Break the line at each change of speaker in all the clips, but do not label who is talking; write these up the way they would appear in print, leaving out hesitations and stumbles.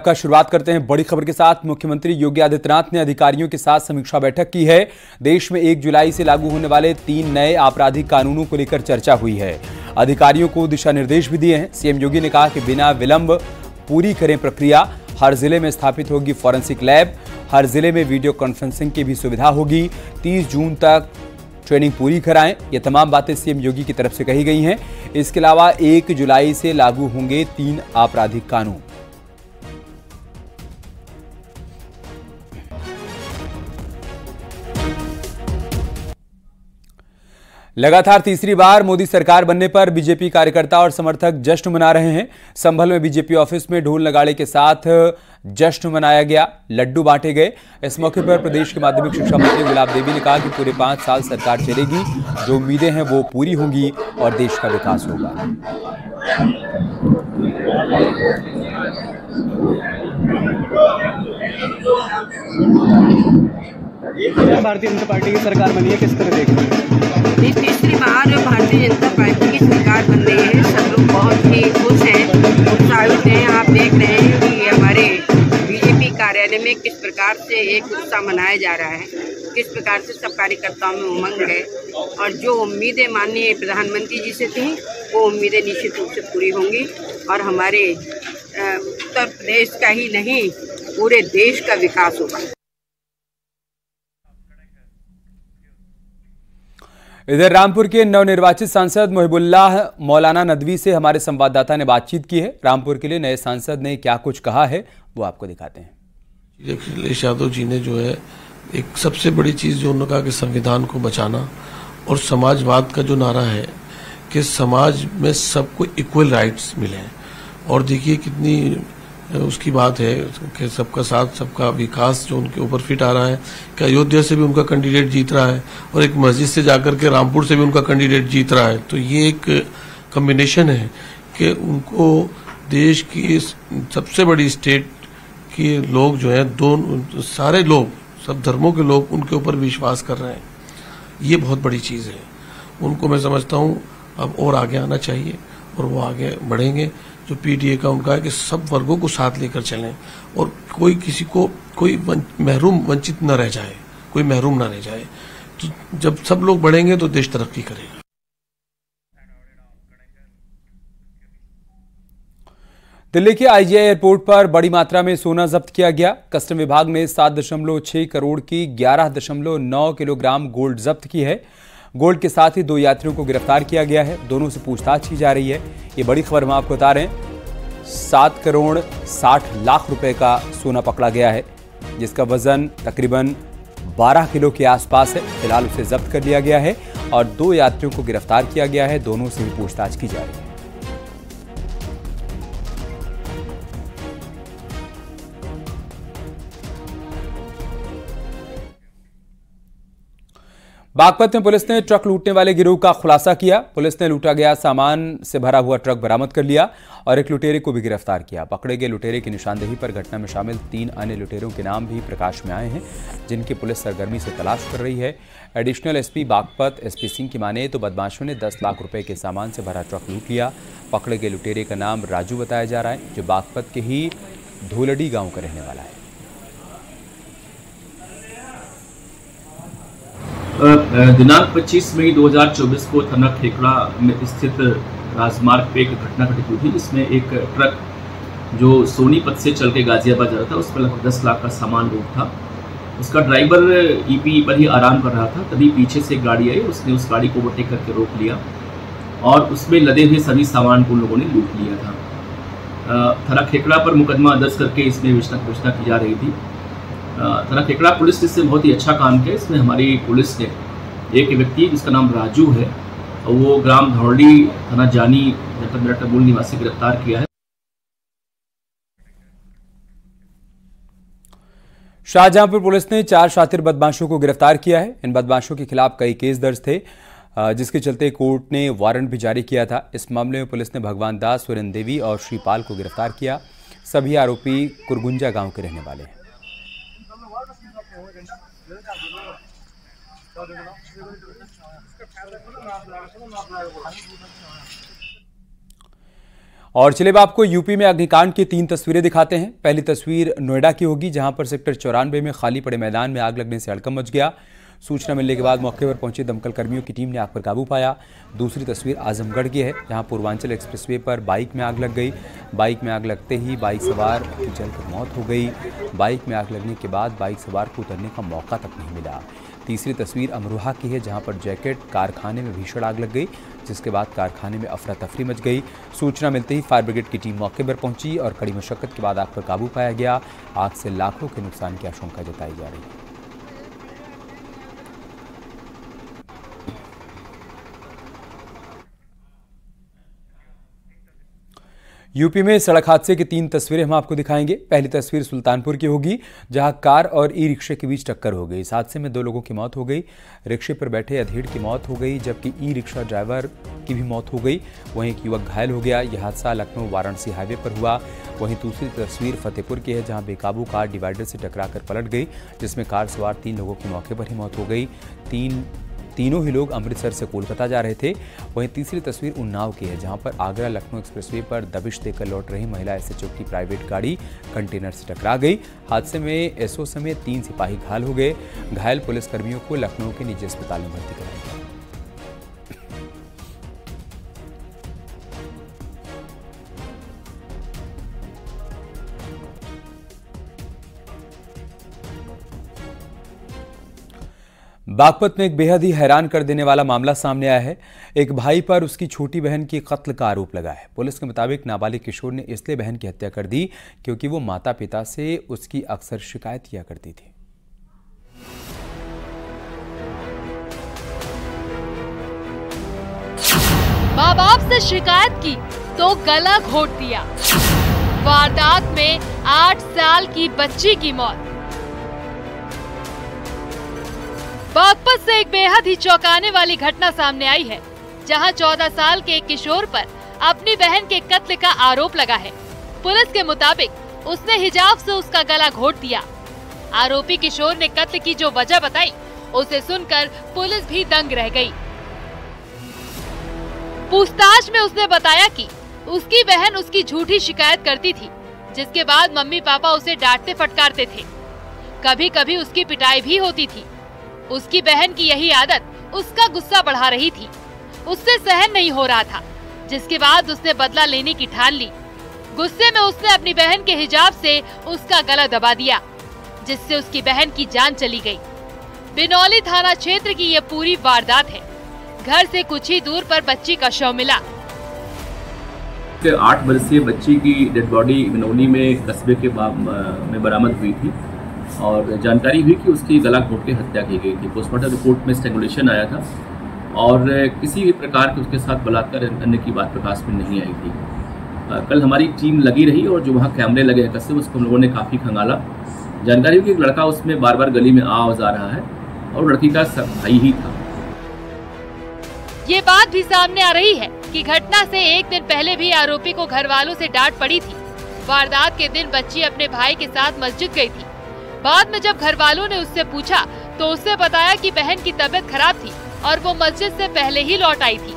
का शुरुआत करते हैं बड़ी खबर के साथ। मुख्यमंत्री योगी आदित्यनाथ ने अधिकारियों के साथ समीक्षा बैठक की है। देश में 1 जुलाई से लागू होने वाले 3 नए आपराधिक कानूनों को लेकर चर्चा हुई है। अधिकारियों को दिशा निर्देश भी दिए हैं। सीएम योगी ने कहा कि बिना विलंब पूरी करें प्रक्रिया। हर जिले में स्थापित होगी फॉरेंसिक लैब। हर जिले में वीडियो कॉन्फ्रेंसिंग की भी सुविधा होगी। 30 जून तक ट्रेनिंग पूरी कराएं। ये तमाम बातें सीएम योगी की तरफ से कही गई हैं। इसके अलावा 1 जुलाई से लागू होंगे 3 आपराधिक कानून। लगातार तीसरी बार मोदी सरकार बनने पर बीजेपी कार्यकर्ता और समर्थक जश्न मना रहे हैं। संभल में बीजेपी ऑफिस में ढोल नगाड़े के साथ जश्न मनाया गया, लड्डू बांटे गए। इस मौके पर प्रदेश के माध्यमिक शिक्षा मंत्री गुलाब देवी ने कहा कि पूरे 5 साल सरकार चलेगी, जो उम्मीदें हैं वो पूरी होंगी और देश का विकास होगा।
भारतीय जनता पार्टी की सरकार बनी है, किस तरह देख रहे हैं?
तीसरी बार भारतीय जनता पार्टी की सरकार बन रही है। सब लोग बहुत ही खुश हैं, उत्साहित हैं। आप देख रहे हैं कि हमारे बीजेपी कार्यालय में किस प्रकार से एक उत्साह मनाया जा रहा है, किस प्रकार से सब कार्यकर्ताओं में उमंग है। और जो उम्मीदें माननीय प्रधानमंत्री जी से थी, वो उम्मीदें निश्चित रूप से पूरी होंगी और हमारे उत्तर प्रदेश का ही नहीं, पूरे देश का विकास होगा।
इधर रामपुर के नवनिर्वाचित सांसद मुहिबुल्लाह मौलाना नदवी से हमारे संवाददाता ने बातचीत की है। रामपुर के लिए नए सांसद ने क्या कुछ कहा है वो आपको दिखाते हैं।
अखिलेश यादव जी ने जो है एक सबसे बड़ी चीज जो उन्होंने कहा कि संविधान को बचाना और समाजवाद का जो नारा है कि समाज में सबको इक्वल राइट्स मिले। और देखिए कितनी उसकी बात है कि सबका साथ सबका विकास जो उनके ऊपर फिट आ रहा है कि अयोध्या से भी उनका कैंडिडेट जीत रहा है और एक मस्जिद से जाकर के रामपुर से भी उनका कैंडिडेट जीत रहा है। तो ये एक कॉम्बिनेशन है कि उनको देश की सबसे बड़ी स्टेट के लोग जो है सारे लोग, सब धर्मों के लोग उनके ऊपर विश्वास कर रहे हैं। ये बहुत बड़ी चीज है। उनको मैं समझता हूँ अब और आगे आना चाहिए और वो आगे बढ़ेंगे। जो पीडीए का उनका है कि सब वर्गों को साथ लेकर चलें और कोई किसी को कोई महरूम वंचित न रह जाए, कोई महरूम न रह जाए। तो जब सब लोग बढ़ेंगे तो देश तरक्की करेगा।
दिल्ली के आईजीआई एयरपोर्ट पर बड़ी मात्रा में सोना जब्त किया गया। कस्टम विभाग ने 7.6 करोड़ की 11.9 किलोग्राम गोल्ड जब्त की है। गोल्ड के साथ ही 2 यात्रियों को गिरफ्तार किया गया है। दोनों से पूछताछ की जा रही है। ये बड़ी खबर हम आपको बता रहे हैं। 7 करोड़ 60 लाख रुपए का सोना पकड़ा गया है, जिसका वजन तकरीबन 12 किलो के आसपास है। फिलहाल उसे जब्त कर लिया गया है और 2 यात्रियों को गिरफ्तार किया गया है। दोनों से भी पूछताछ की जा रही है। बागपत में पुलिस ने ट्रक लूटने वाले गिरोह का खुलासा किया। पुलिस ने लूटा गया सामान से भरा हुआ ट्रक बरामद कर लिया और एक लुटेरे को भी गिरफ्तार किया। पकड़े गए लुटेरे की निशानदेही पर घटना में शामिल 3 अन्य लुटेरों के नाम भी प्रकाश में आए हैं, जिनकी पुलिस सरगर्मी से तलाश कर रही है। Additional SP Baghpat SP Singh की माने तो बदमाशों ने 10 लाख रुपए के सामान से भरा ट्रक लूट लिया। पकड़े गए लुटेरे का नाम राजू बताया जा रहा है, जो बागपत के ही धोलडी गाँव का रहने वाला है।
दिनांक 25 मई 2024 को थाना खेकड़ा में स्थित राजमार्ग पे एक घटना घटित हुई थी, जिसमें एक ट्रक जो सोनीपत से चल के गाजियाबाद जा रहा था, उसमें लगभग 10 लाख का सामान लोड था। उसका ड्राइवर ईपी पर ही आराम कर रहा था, तभी पीछे से एक गाड़ी आई। उसने उस गाड़ी को ओवरटेक करके रोक लिया और उसमें लदे हुए सभी सामान को उन लोगों ने लूट लिया था। थाना खेकड़ा पर मुकदमा दर्ज करके इसमें विवेचना की जा रही थी। थाना खेकड़ा पुलिस ने इससे बहुत ही अच्छा काम किया। इसमें हमारी पुलिस ने एक व्यक्ति जिसका नाम राजू है, वो ग्राम धौड़ी थाना जानी जनपद मूल निवासी गिरफ्तार किया है।
शाहजहांपुर पुलिस ने 4 शातिर बदमाशों को गिरफ्तार किया है। इन बदमाशों के खिलाफ कई केस दर्ज थे, जिसके चलते कोर्ट ने वारंट भी जारी किया था। इस मामले में पुलिस ने भगवान दास, सुरेंद्र देवी और श्रीपाल को गिरफ्तार किया। सभी आरोपी कुरगुंजा गांव के रहने वाले हैं। और चलिए अब आपको यूपी में अग्निकांड की 3 तस्वीरें दिखाते हैं। पहली तस्वीर नोएडा की होगी, जहां पर सेक्टर 94 में खाली पड़े मैदान में आग लगने से हड़कंप मच गया। सूचना मिलने के बाद मौके पर पहुंचे दमकल कर्मियों की टीम ने आग पर काबू पाया। दूसरी तस्वीर आजमगढ़ की है, जहां पूर्वांचल एक्सप्रेसवे पर बाइक में आग लग गई। बाइक में आग लगते ही बाइक सवार की जलकर मौत हो गई। बाइक में आग लगने के बाद बाइक सवार को उतरने का मौका तक नहीं मिला। तीसरी तस्वीर अमरोहा की है, जहां पर जैकेट कारखाने में भीषण आग लग गई, जिसके बाद कारखाने में अफरा तफरी मच गई। सूचना मिलते ही फायर ब्रिगेड की टीम मौके पर पहुंची और कड़ी मशक्कत के बाद आग पर काबू पाया गया। आग से लाखों के नुकसान की आशंका जताई जा रही है। यूपी में सड़क हादसे की 3 तस्वीरें हम आपको दिखाएंगे। पहली तस्वीर सुल्तानपुर की होगी, जहां कार और ई रिक्शे के बीच टक्कर हो गई। इस हादसे में 2 लोगों की मौत हो गई। रिक्शे पर बैठे अधेड़ की मौत हो गई, जबकि ई रिक्शा ड्राइवर की भी मौत हो गई। वहीं एक युवक घायल हो गया। यह हादसा लखनऊ वाराणसी हाईवे पर हुआ। वहीं दूसरी तस्वीर फतेहपुर की है, जहां बेकाबू कार डिवाइडर से टकराकर पलट गई, जिसमें कार सवार 3 लोगों की मौके पर ही मौत हो गई। तीनों ही लोग अमृतसर से कोलकाता जा रहे थे। वहीं तीसरी तस्वीर उन्नाव की है, जहां पर आगरा लखनऊ एक्सप्रेसवे पर दबिश देकर लौट रही महिला एसएचओ की प्राइवेट गाड़ी कंटेनर से टकरा गई। हादसे में एसओ समेत 3 सिपाही घायल हो गए। घायल पुलिसकर्मियों को लखनऊ के निजी अस्पताल में भर्ती कराया गया। बागपत में एक बेहद ही हैरान कर देने वाला मामला सामने आया है। एक भाई पर उसकी छोटी बहन की कत्ल का आरोप लगा है। पुलिस के मुताबिक नाबालिग किशोर ने इसलिए बहन की हत्या कर दी क्योंकि वो माता पिता से उसकी अक्सर शिकायत किया करती थी।
माँ बाप से शिकायत की तो गला घोट दिया। वारदात में 8 साल की बच्ची की मौत। बागपत से एक बेहद ही चौंकाने वाली घटना सामने आई है, जहां 14 साल के एक किशोर पर अपनी बहन के कत्ल का आरोप लगा है। पुलिस के मुताबिक उसने हिजाब से उसका गला घोट दिया। आरोपी किशोर ने कत्ल की जो वजह बताई, उसे सुनकर पुलिस भी दंग रह गई। पूछताछ में उसने बताया कि उसकी बहन उसकी झूठी शिकायत करती थी, जिसके बाद मम्मी पापा उसे डांटते फटकारते थे। कभी कभी उसकी पिटाई भी होती थी। उसकी बहन की यही आदत उसका गुस्सा बढ़ा रही थी। उससे सहन नहीं हो रहा था, जिसके बाद उसने बदला लेने की ठान ली। गुस्से में उसने अपनी बहन के हिजाब से उसका गला दबा दिया, जिससे उसकी बहन की जान चली गई। बिनौली थाना क्षेत्र की ये पूरी वारदात है। घर से कुछ ही दूर पर बच्ची का शव मिला।
8 वर्षीय बच्ची की डेड बॉडी बिनौली में कस्बे के में बरामद हुई थी और जानकारी हुई कि उसकी गला घोट के हत्या की गई थी। पोस्टमार्टम रिपोर्ट में स्ट्रैंगुलेशन आया था और किसी भी प्रकार के उसके साथ बलात्कार अन्य की बात प्रकाश में नहीं आई थी। कल हमारी टीम लगी रही और जो वहाँ कैमरे लगे हैं कस्बे, उसको हम लोगों ने काफ़ी खंगाला। जानकारी हुई कि एक लड़का उसमें बार बार गली में आ जा रहा है और लड़की का भाई ही था।
ये बात भी सामने आ रही है कि घटना से एक दिन पहले भी आरोपी को घर वालों से डांट पड़ी थी। वारदात के दिन बच्ची अपने भाई के साथ मस्जिद गई थी। बाद में जब घर वालों ने उससे पूछा तो उसने बताया कि बहन की तबीयत खराब थी और वो मस्जिद से पहले ही लौट आई थी।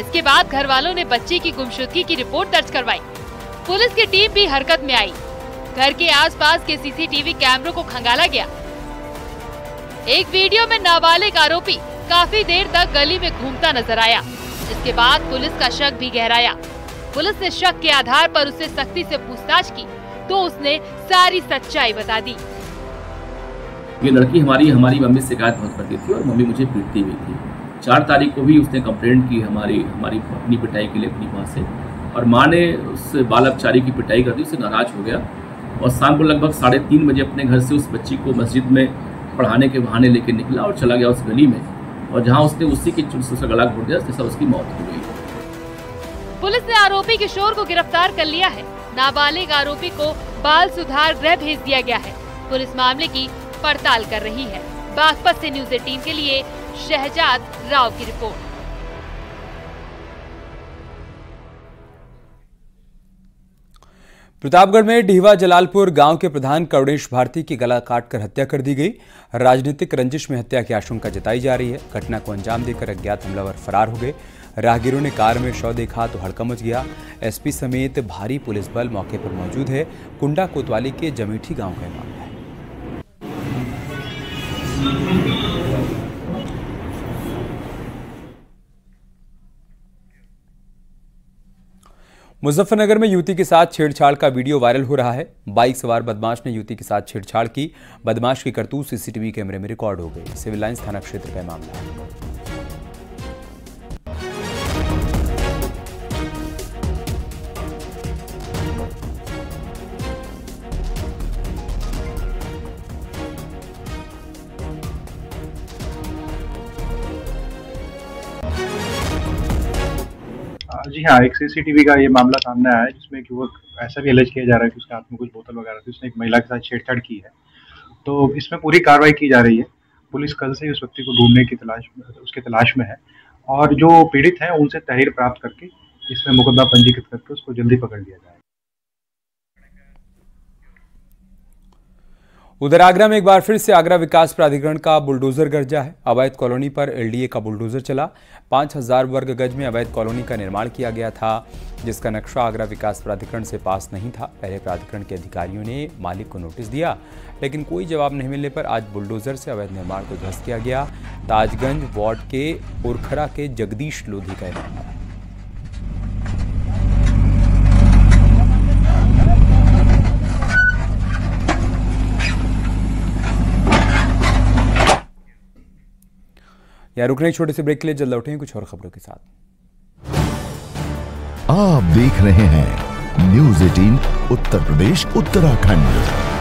इसके बाद घर वालों ने बच्ची की गुमशुदगी की रिपोर्ट दर्ज करवाई। पुलिस की टीम भी हरकत में आई। घर के आसपास के सीसीटीवी कैमरों को खंगाला गया। एक वीडियो में नाबालिग आरोपी काफी देर तक गली में घूमता नजर आया, जिसके बाद पुलिस का शक भी गहराया। पुलिस ने शक के आधार पर उससे सख्ती से पूछताछ की तो उसने सारी सच्चाई बता दी।
ये लड़की हमारी मम्मी से शिकायत बहुत करती थी और मम्मी मुझे पीटती हुई थी। 4 तारीख को भी उसने कंप्लेंट की हमारी अपनी पिटाई के लिए अपनी माँ से, और माँ ने उस बाल अपचारी की पिटाई कर दी। उससे नाराज हो गया और शाम को लगभग 3:30 बजे अपने घर से उस बच्ची को मस्जिद में पढ़ाने के बहाने लेकर निकला और चला गया उस गली में, और जहाँ उसने उसी के उसका गला घोट दिया, जिससे उसकी मौत हो गई।
पुलिस ने आरोपी किशोर को गिरफ्तार कर लिया है। नाबालिग आरोपी को बाल सुधार गृह भेज दिया गया है। पुलिस मामले की पड़ताल कर रही है। बागपत से न्यूज़ 18 के लिए शहजाद राव की रिपोर्ट।
प्रतापगढ़ में डिहवा जलालपुर गांव के प्रधान करुणेश भारती की गला काटकर हत्या कर दी गई। राजनीतिक रंजिश में हत्या की आशंका जताई जा रही है। घटना को अंजाम देकर अज्ञात हमलावर फरार हो गए। राहगीरों ने कार में शव देखा तो हड़कंप मच गया। एसपी समेत भारी पुलिस बल मौके पर मौजूद है। कुंडा कोतवाली के जमीठी गांव का मामला है। मुजफ्फरनगर में युवती के साथ छेड़छाड़ का वीडियो वायरल हो रहा है। बाइक सवार बदमाश ने युवती के साथ छेड़छाड़ की। बदमाश की करतूत सीसीटीवी कैमरे में रिकॉर्ड हो गई। सिविल लाइंस थाना क्षेत्र का मामला है।
जी हाँ, एक सीसीटीवी का ये मामला सामने आया है जिसमें कि वो ऐसा भी एलिज किया जा रहा है कि उसके हाथ में कुछ बोतल वगैरह थी। उसने एक महिला के साथ छेड़छाड़ की है, तो इसमें पूरी कार्रवाई की जा रही है। पुलिस कल से ही उस व्यक्ति को ढूंढने की उसके तलाश में है और जो पीड़ित हैं उनसे तहरीर प्राप्त करके इसमें मुकदमा पंजीकृत करके उसको जल्दी पकड़ लिया जाएगा।
उधर आगरा में एक बार फिर से आगरा विकास प्राधिकरण का बुलडोजर गरजा है। अवैध कॉलोनी पर एलडीए का बुलडोजर चला। 5000 वर्ग गज में अवैध कॉलोनी का निर्माण किया गया था, जिसका नक्शा आगरा विकास प्राधिकरण से पास नहीं था। पहले प्राधिकरण के अधिकारियों ने मालिक को नोटिस दिया, लेकिन कोई जवाब नहीं मिलने पर आज बुलडोजर से अवैध निर्माण को ध्वस्त किया गया। ताजगंज वार्ड के उरखड़ा के जगदीश लोधी का मामला है। यहाँ रुकने छोटे से ब्रेक के लिए जल्द लौटेंगे कुछ और खबरों के साथ।
आप देख रहे हैं न्यूज़ 18 उत्तर प्रदेश उत्तराखंड।